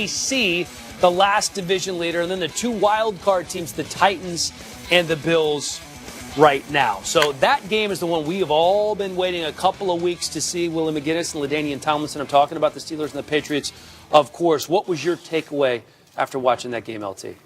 KC, the last division leader, and then the two wild card teams, the Titans and the Bills right now. So that game is the one we have all been waiting a couple of weeks to see. Willie McGinnis and LaDainian Tomlinson. I'm talking about the Steelers and the Patriots, of course. What was your takeaway after watching that game, LT?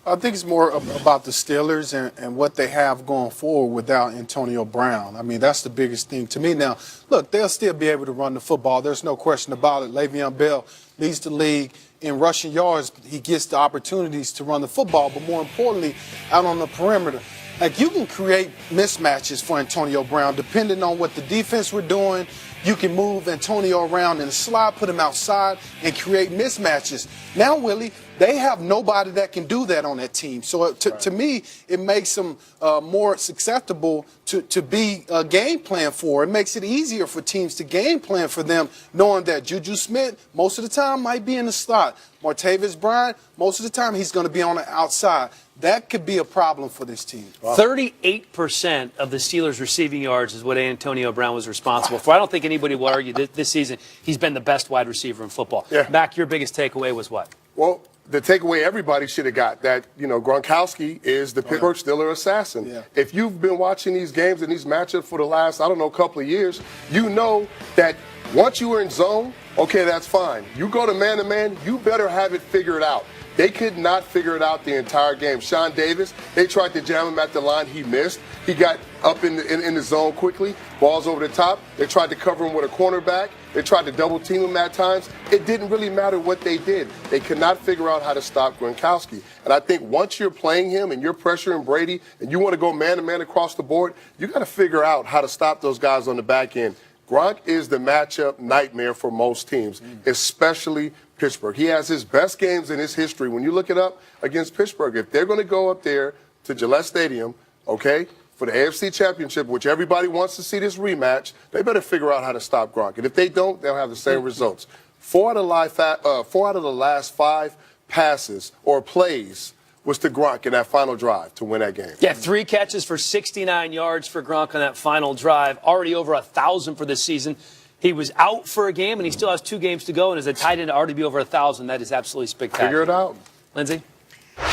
I think it's more about the Steelers and what they have going forward without Antonio Brown. I mean, that's the biggest thing to me. Now, look, they'll still be able to run the football. There's no question about it. Le'Veon Bell leads the league in rushing yards. He gets the opportunities to run the football, but more importantly, out on the perimeter. Like, you can create mismatches for Antonio Brown depending on what the defense were doing. You can move Antonio around in the slot, put him outside, and create mismatches. Now, Willie, they have nobody that can do that on that team. So to me, it makes them more susceptible to be a game plan for. It makes it easier for teams to game plan for them, knowing that Juju Smith, most of the time, might be in the slot. Martavis Bryant, most of the time, he's going to be on the outside. That could be a problem for this team. Wow. 38% of the Steelers' receiving yards is what Antonio Brown was responsible for. I don't think anybody will argue that this season he's been the best wide receiver in football. Yeah. Mac, your biggest takeaway was what? Well, the takeaway everybody should have got, that, Gronkowski is the Pittsburgh Steelers assassin. Yeah. If you've been watching these games and these matchups for the last, couple of years, you know that once you are in zone, okay, that's fine. You go to man-to-man, you better have it figured out. They could not figure it out the entire game. Sean Davis, they tried to jam him at the line. He missed. He got up in the zone quickly. Balls over the top. They tried to cover him with a cornerback. They tried to double team him at times. It didn't really matter what they did. They could not figure out how to stop Gronkowski. And I think once you're playing him and you're pressuring Brady and you want to go man-to-man across the board, you got to figure out how to stop those guys on the back end. Gronk is the matchup nightmare for most teams, especially Pittsburgh. He has his best games in his history. When you look it up against Pittsburgh, if they're going to go up there to Gillette Stadium, okay, for the AFC Championship, which everybody wants to see this rematch, they better figure out how to stop Gronk. And if they don't, they'll have the same results. Four out of the last 5 passes or plays was to Gronk in that final drive to win that game. Yeah, 3 catches for 69 yards for Gronk on that final drive. Already over 1,000 for this season. He was out for a game, and he still has 2 games to go, and as a tight end to already be over 1,000, that is absolutely spectacular. Figure it out. Lindsay?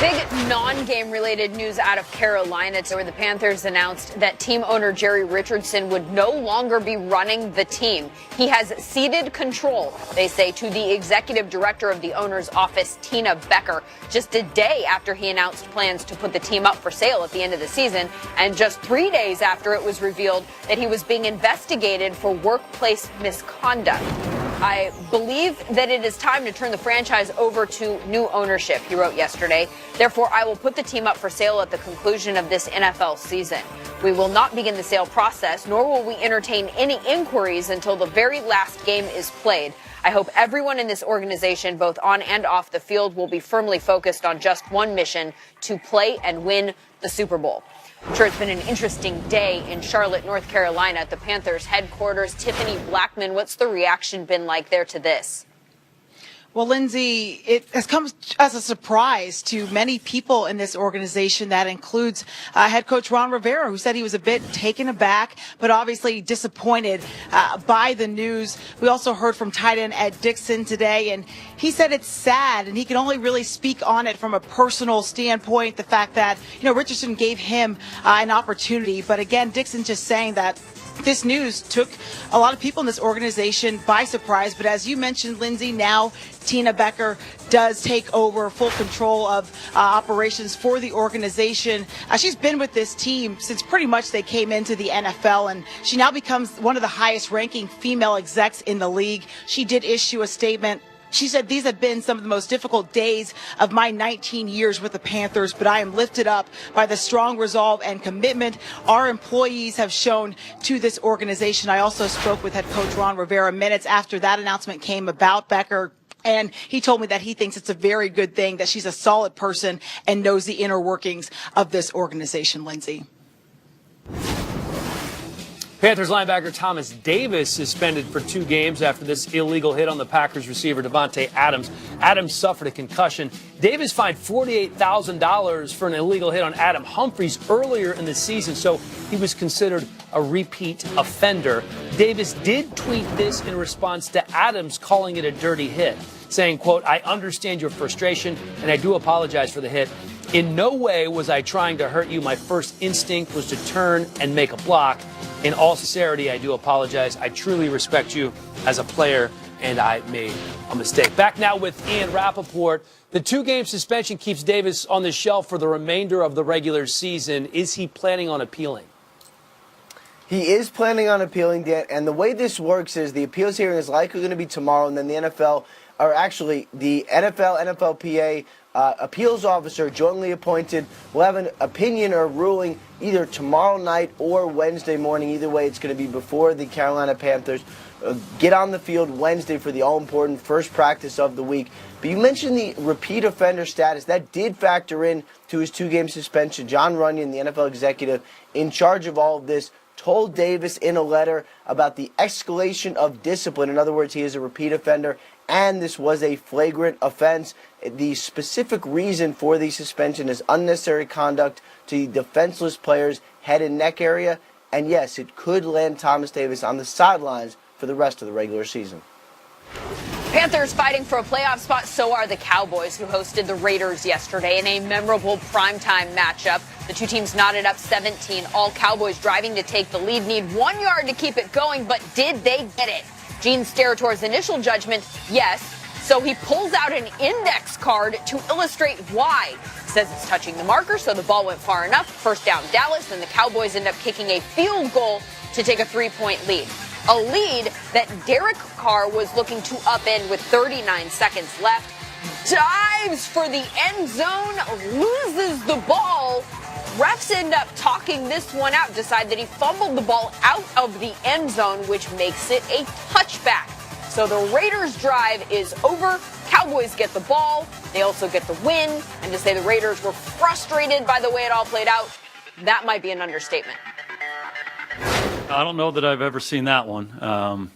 Big non-game related news out of Carolina, where the Panthers announced that team owner Jerry Richardson would no longer be running the team. He has ceded control, they say, to the executive director of the owner's office, Tina Becker, just a day after he announced plans to put the team up for sale at the end of the season, and just 3 days after it was revealed that he was being investigated for workplace misconduct. I believe that it is time to turn the franchise over to new ownership, he wrote yesterday. Therefore, I will put the team up for sale at the conclusion of this NFL season. We will not begin the sale process, nor will we entertain any inquiries until the very last game is played. I hope everyone in this organization, both on and off the field, will be firmly focused on just one mission: to play and win the Super Bowl. I'm sure it's been an interesting day in Charlotte, North Carolina at the Panthers headquarters. Tiffany Blackman, what's the reaction been like there to this? Well, Lindsay, it has come as a surprise to many people in this organization. That includes head coach Ron Rivera, who said he was a bit taken aback, but obviously disappointed by the news. We also heard from tight end Ed Dixon today, and he said it's sad, and he can only really speak on it from a personal standpoint, the fact that, Richardson gave him an opportunity. But again, Dixon just saying that this news took a lot of people in this organization by surprise. But as you mentioned, Lindsay, now Tina Becker does take over full control of operations for the organization. She's been with this team since pretty much they came into the NFL, and she now becomes one of the highest ranking female execs in the league. She did issue a statement. She said, "These have been some of the most difficult days of my 19 years with the Panthers, but I am lifted up by the strong resolve and commitment our employees have shown to this organization." I also spoke with head coach Ron Rivera minutes after that announcement came about Becker, and he told me that he thinks it's a very good thing, that she's a solid person and knows the inner workings of this organization, Lindsay. Panthers linebacker Thomas Davis suspended for 2 games after this illegal hit on the Packers receiver Davante Adams. Adams suffered a concussion. Davis fined $48,000 for an illegal hit on Adam Humphries earlier in the season, so he was considered a repeat offender. Davis did tweet this in response to Adams calling it a dirty hit. saying, quote, "I understand your frustration, and I do apologize for the hit. In no way was I trying to hurt you. My first instinct was to turn and make a block. In all sincerity, I do apologize. I truly respect you as a player, and I made a mistake." Back now with Ian Rappaport. The 2-game suspension keeps Davis on the shelf for the remainder of the regular season. Is he planning on appealing? He is planning on appealing, Dan, and the way this works is the appeals hearing is likely going to be tomorrow, and then the NFL, or actually the NFLPA appeals officer jointly appointed will have an opinion or ruling either tomorrow night or Wednesday morning. Either way, it's going to be before the Carolina Panthers get on the field Wednesday for the all-important first practice of the week. But you mentioned the repeat offender status. That did factor in to his 2-game suspension. John Runyon, the NFL executive in charge of all of this, told Davis in a letter about the escalation of discipline. In other words, he is a repeat offender, and this was a flagrant offense. The specific reason for the suspension is unnecessary conduct to the defenseless player's head and neck area. And yes, it could land Thomas Davis on the sidelines for the rest of the regular season. Panthers fighting for a playoff spot, so are the Cowboys, who hosted the Raiders yesterday in a memorable primetime matchup. The two teams knotted up 17, all Cowboys driving to take the lead, need 1 yard to keep it going, but did they get it? Gene Sterator's initial judgment, yes, so he pulls out an index card to illustrate why. He says it's touching the marker, so the ball went far enough. First down Dallas, and the Cowboys end up kicking a field goal to take a 3-point lead. A lead that Derek Carr was looking to upend with 39 seconds left. Dives for the end zone, loses the ball. Refs end up talking this one out, decide that he fumbled the ball out of the end zone, which makes it a touchback. So the Raiders' drive is over. Cowboys get the ball. They also get the win. And to say the Raiders were frustrated by the way it all played out, that might be an understatement. I don't know that I've ever seen that one.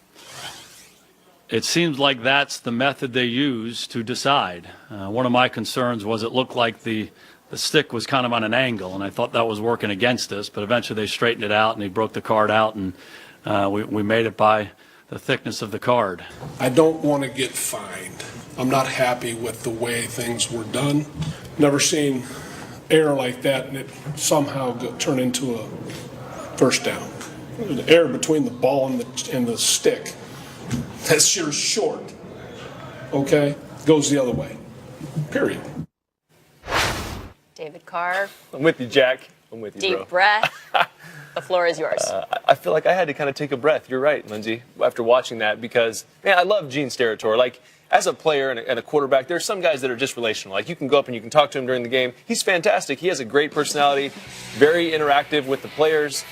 It seems like that's the method they use to decide. One of my concerns was it looked like the stick was kind of on an angle, and I thought that was working against us, but eventually they straightened it out and they broke the card out, and we made it by the thickness of the card. I don't want to get fined. I'm not happy with the way things were done. Never seen error like that and it somehow turn into a first down. The error between the ball and the stick, that's sure short, okay, goes the other way, period. David Carr. I'm with you, Jack. I'm with you, bro. Deep breath. The floor is yours. I feel like I had to kind of take a breath. You're right, Lindsay, after watching that, because, man, I love Gene Steratore. Like, as a player and a quarterback, there's some guys that are just relational. Like, you can go up and you can talk to him during the game. He's fantastic. He has a great personality, very interactive with the players.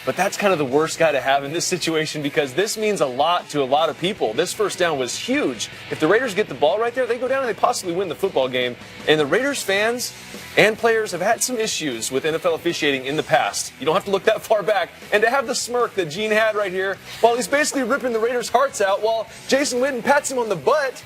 But that's kind of the worst guy to have in this situation, because this means a lot to a lot of people. This first down was huge. If the Raiders get the ball right there, they go down and they possibly win the football game. And the Raiders fans and players have had some issues with NFL officiating in the past. You don't have to look that far back. And to have the smirk that Gene had right here while he's basically ripping the Raiders' hearts out while Jason Witten pats him on the butt.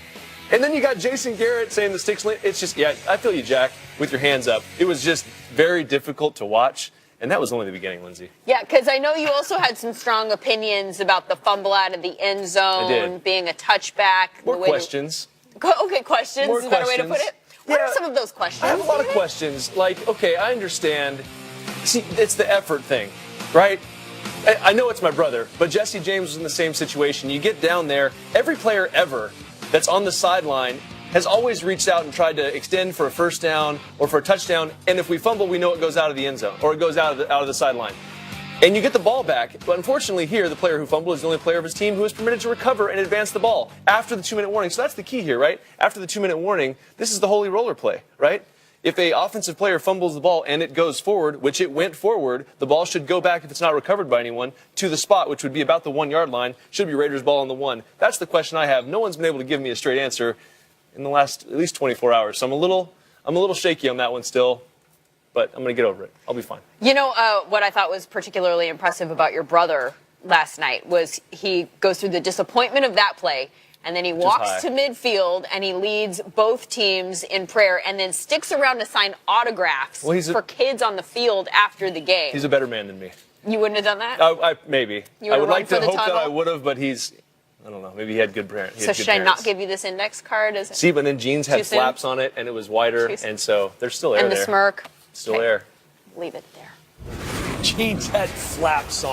And then you got Jason Garrett saying the sticks. It's just, yeah, I feel you, Jack, with your hands up. It was just very difficult to watch. And that was only the beginning, Lindsay. Yeah, because I know you also had some strong opinions about the fumble out of the end zone being a touchback. More questions. Okay, questions. More is that a way to put it? What are some of those questions? I have a lot of questions. Like, okay, I understand. See, it's the effort thing, right? I know it's my brother, but Jesse James was in the same situation. You get down there, every player ever that's on the sideline has always reached out and tried to extend for a first down or for a touchdown, and if we fumble, we know it goes out of the end zone, or it goes out of the sideline. And you get the ball back, but unfortunately here, the player who fumbled is the only player of his team who is permitted to recover and advance the ball after the 2-minute warning. So that's the key here, right? After the 2-minute warning, this is the holy roller play, right? If a offensive player fumbles the ball and it goes forward, which it went forward, the ball should go back, if it's not recovered by anyone, to the spot, which would be about the 1 yard line. Should be Raiders ball on the 1. That's the question I have. No one's been able to give me a straight answer in the last at least 24 hours. So I'm a little shaky on that one still, but I'm going to get over it. I'll be fine. You know, what I thought was particularly impressive about your brother last night was he goes through the disappointment of that play, and then he walks to midfield and he leads both teams in prayer and then sticks around to sign autographs for kids on the field after the game. He's a better man than me. You wouldn't have done that? Maybe. I would like to hope that I would have, but he's I don't know. Maybe he had good parents. So should I not give you this index card? See, but then Gene's had Too soon? flaps on it, and it was wider, and so there's still air And the there. smirk. Still Okay. air. Leave it there. Gene's had flaps on.